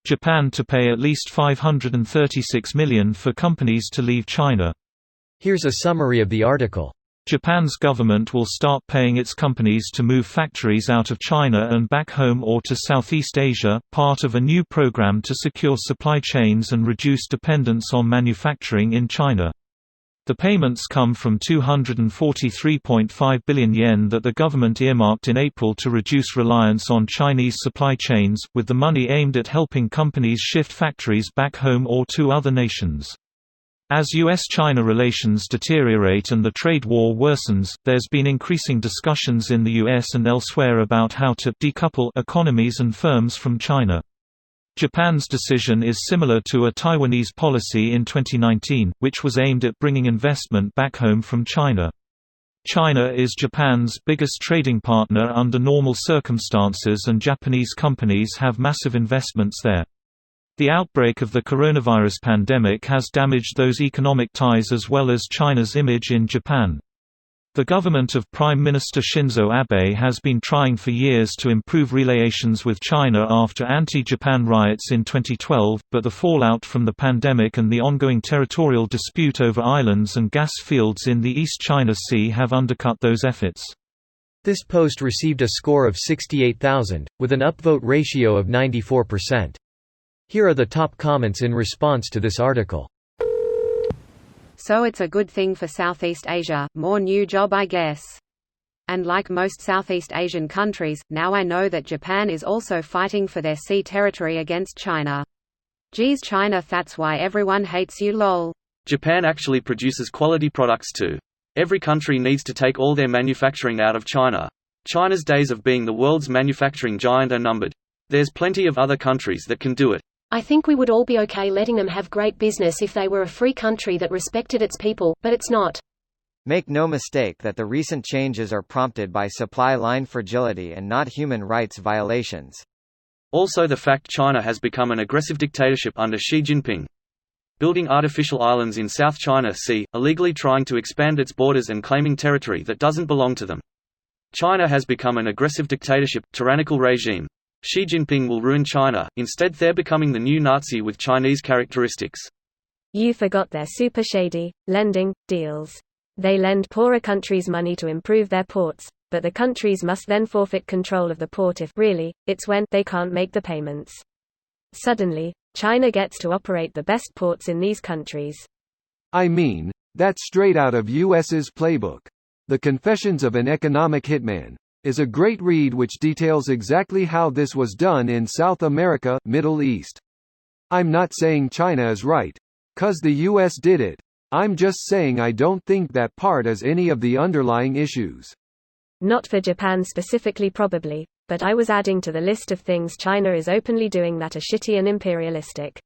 Japan to pay at least $536 million for companies to leave China. Here's a summary of the article. Japan's government will start paying its companies to move factories out of China and back home or to Southeast Asia, part of a new program to secure supply chains and reduce dependence on manufacturing in China. The payments come from 243.5 billion yen that the government earmarked in April to reduce reliance on Chinese supply chains, with the money aimed at helping companies shift factories back home or to other nations. As U.S.-China relations deteriorate and the trade war worsens, there's been increasing discussions in the U.S. and elsewhere about how to decouple economies and firms from China. Japan's decision is similar to a Taiwanese policy in 2019, which was aimed at bringing investment back home from China. China is Japan's biggest trading partner under normal circumstances, and Japanese companies have massive investments there. The outbreak of the coronavirus pandemic has damaged those economic ties as well as China's image in Japan. The government of Prime Minister Shinzo Abe has been trying for years to improve relations with China after anti-Japan riots in 2012, but the fallout from the pandemic and the ongoing territorial dispute over islands and gas fields in the East China Sea have undercut those efforts. This post received a score of 68,000, with an upvote ratio of 94%. Here are the top comments in response to this article. So it's a good thing for Southeast Asia, more new job I guess. And like most Southeast Asian countries, now I know that Japan is also fighting for their sea territory against China. Geez China, that's why everyone hates you lol. Japan actually produces quality products too. Every country needs to take all their manufacturing out of China. China's days of being the world's manufacturing giant are numbered. There's plenty of other countries that can do it. I think we would all be okay letting them have great business if they were a free country that respected its people, but it's not. Make no mistake that the recent changes are prompted by supply line fragility and not human rights violations. Also the fact China has become an aggressive dictatorship under Xi Jinping. Building artificial islands in South China Sea, illegally trying to expand its borders and claiming territory that doesn't belong to them. China has become an aggressive dictatorship, tyrannical regime. Xi Jinping will ruin China, instead they're becoming the new Nazi with Chinese characteristics. You forgot their super shady lending deals. They lend poorer countries money to improve their ports, but the countries must then forfeit control of the port if really, it's when they can't make the payments. Suddenly, China gets to operate the best ports in these countries. I mean, that's straight out of US's playbook. The Confessions of an Economic Hitman is a great read which details exactly how this was done in South America, Middle East. I'm not saying China is right, 'cause the US did it. I'm just saying I don't think that part is any of the underlying issues. Not for Japan specifically probably, but I was adding to the list of things China is openly doing that are shitty and imperialistic.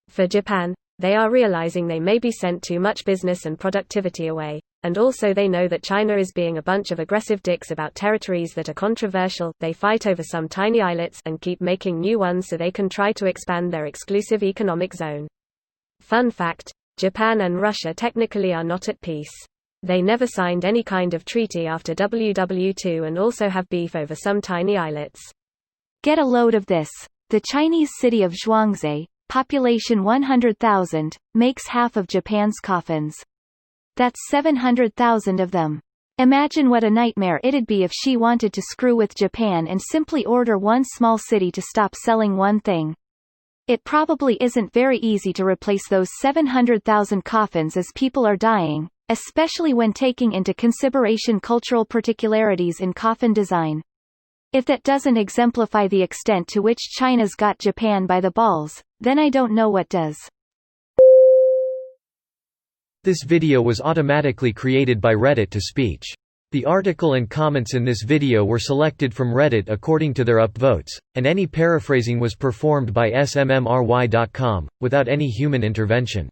For Japan, they are realizing they may be sent too much business and productivity away. And also they know that China is being a bunch of aggressive dicks about territories that are controversial. They fight over some tiny islets and keep making new ones so they can try to expand their exclusive economic zone. Fun fact, Japan and Russia technically are not at peace. They never signed any kind of treaty after WW2 and also have beef over some tiny islets. Get a load of this. The Chinese city of Zhuangzi, population 100,000, makes half of Japan's coffins. That's 700,000 of them. Imagine what a nightmare it'd be if she wanted to screw with Japan and simply order one small city to stop selling one thing. It probably isn't very easy to replace those 700,000 coffins as people are dying, especially when taking into consideration cultural particularities in coffin design. If that doesn't exemplify the extent to which China's got Japan by the balls, then I don't know what does. This video was automatically created by Reddit to speech. The article and comments in this video were selected from Reddit according to their upvotes, and any paraphrasing was performed by smmry.com, without any human intervention.